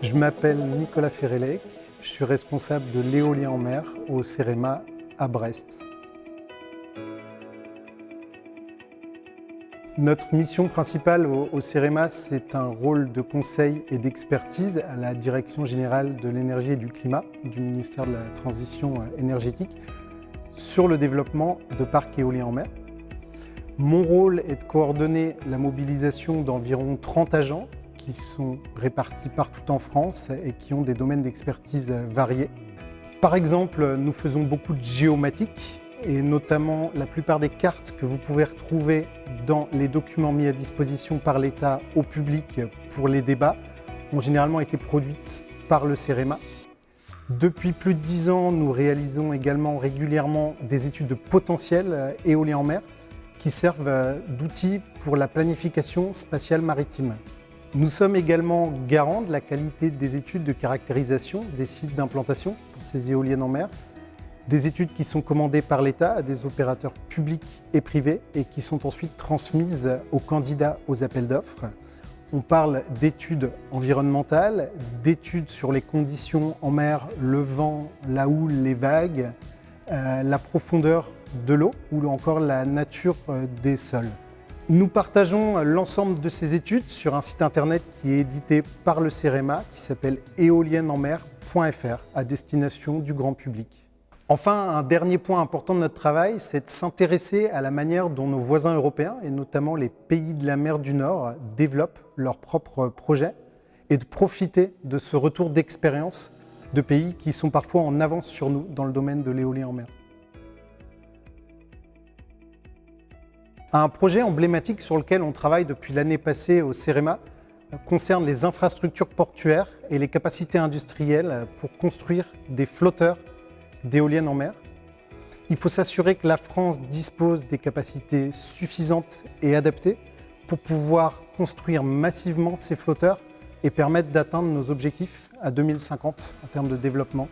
Je m'appelle Nicolas Ferrellec, je suis responsable de l'éolien en mer au CEREMA à Brest. Notre mission principale au CEREMA, c'est un rôle de conseil et d'expertise à la Direction générale de l'énergie et du climat du ministère de la Transition énergétique sur le développement de parcs éoliens en mer. Mon rôle est de coordonner la mobilisation d'environ 30 agents qui sont répartis partout en France et qui ont des domaines d'expertise variés. Par exemple, nous faisons beaucoup de géomatique et notamment la plupart des cartes que vous pouvez retrouver dans les documents mis à disposition par l'État au public pour les débats ont généralement été produites par le CEREMA. Depuis plus de 10 ans, nous réalisons également régulièrement des études de potentiel éolien en mer qui servent d'outils pour la planification spatiale maritime. Nous sommes également garants de la qualité des études de caractérisation des sites d'implantation pour ces éoliennes en mer, des études qui sont commandées par l'État à des opérateurs publics et privés et qui sont ensuite transmises aux candidats aux appels d'offres. On parle d'études environnementales, d'études sur les conditions en mer, le vent, la houle, les vagues, la profondeur de l'eau ou encore la nature des sols. Nous partageons l'ensemble de ces études sur un site internet qui est édité par le CEREMA qui s'appelle éolienneenmer.fr à destination du grand public. Enfin, un dernier point important de notre travail, c'est de s'intéresser à la manière dont nos voisins européens, et notamment les pays de la mer du Nord, développent leurs propres projets et de profiter de ce retour d'expérience de pays qui sont parfois en avance sur nous dans le domaine de l'éolien en mer. Un projet emblématique sur lequel on travaille depuis l'année passée au CEREMA concerne les infrastructures portuaires et les capacités industrielles pour construire des flotteurs d'éoliennes en mer. Il faut s'assurer que la France dispose des capacités suffisantes et adaptées pour pouvoir construire massivement ces flotteurs et permettre d'atteindre nos objectifs à 2050 en termes de développement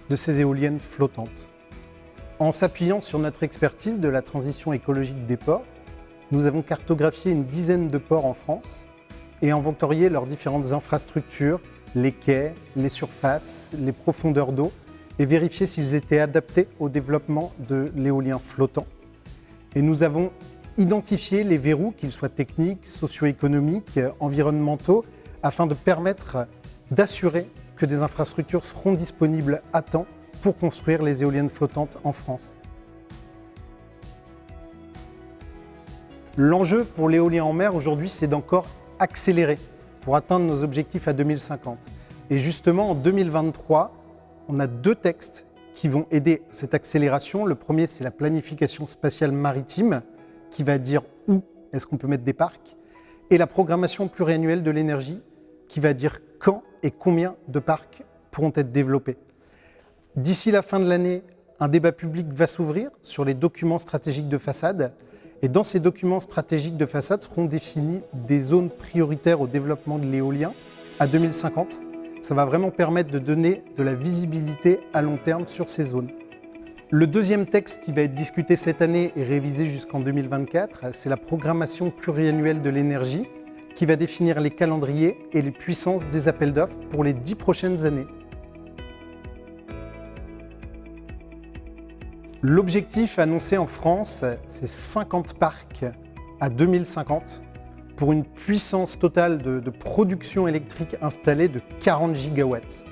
de ces éoliennes flottantes. En s'appuyant sur notre expertise de la transition écologique des ports, nous avons cartographié une dizaine de ports en France et inventorié leurs différentes infrastructures, les quais, les surfaces, les profondeurs d'eau et vérifié s'ils étaient adaptés au développement de l'éolien flottant. Et nous avons identifié les verrous, qu'ils soient techniques, socio-économiques, environnementaux, afin de permettre d'assurer que des infrastructures seront disponibles à temps pour construire les éoliennes flottantes en France. L'enjeu pour l'éolien en mer aujourd'hui, c'est d'encore accélérer pour atteindre nos objectifs à 2050. Et justement, en 2023, on a 2 textes qui vont aider cette accélération. Le premier, c'est la planification spatiale maritime, qui va dire où est-ce qu'on peut mettre des parcs, et la programmation pluriannuelle de l'énergie, qui va dire quand et combien de parcs pourront être développés. D'ici la fin de l'année, un débat public va s'ouvrir sur les documents stratégiques de façade. Et dans ces documents stratégiques de façade seront définies des zones prioritaires au développement de l'éolien à 2050. Ça va vraiment permettre de donner de la visibilité à long terme sur ces zones. Le deuxième texte qui va être discuté cette année et révisé jusqu'en 2024, c'est la programmation pluriannuelle de l'énergie qui va définir les calendriers et les puissances des appels d'offres pour les 10 prochaines années. L'objectif annoncé en France, c'est 50 parcs à 2050 pour une puissance totale de production électrique installée de 40 gigawatts.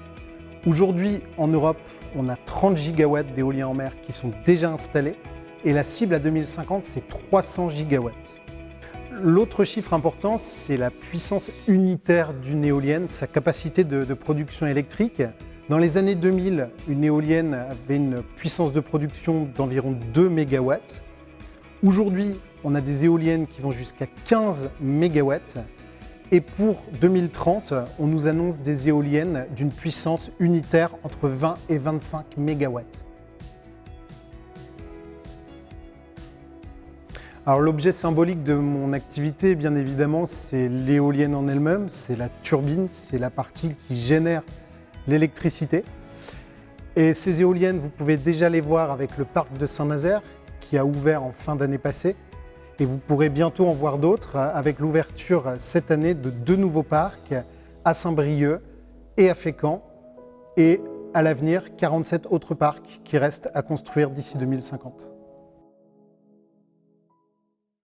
Aujourd'hui, en Europe, on a 30 gigawatts d'éolien en mer qui sont déjà installés et la cible à 2050, c'est 300 gigawatts. L'autre chiffre important, c'est la puissance unitaire d'une éolienne, sa capacité de production électrique. Dans les années 2000, une éolienne avait une puissance de production d'environ 2 MW. Aujourd'hui, on a des éoliennes qui vont jusqu'à 15 MW. Et pour 2030, on nous annonce des éoliennes d'une puissance unitaire entre 20 et 25 MW. Alors l'objet symbolique de mon activité, bien évidemment, c'est l'éolienne en elle-même, c'est la turbine, c'est la partie qui génère l'électricité. Et ces éoliennes, vous pouvez déjà les voir avec le parc de Saint-Nazaire qui a ouvert en fin d'année passée. Et vous pourrez bientôt en voir d'autres avec l'ouverture cette année de 2 nouveaux parcs à Saint-Brieuc et à Fécamp. Et à l'avenir, 47 autres parcs qui restent à construire d'ici 2050.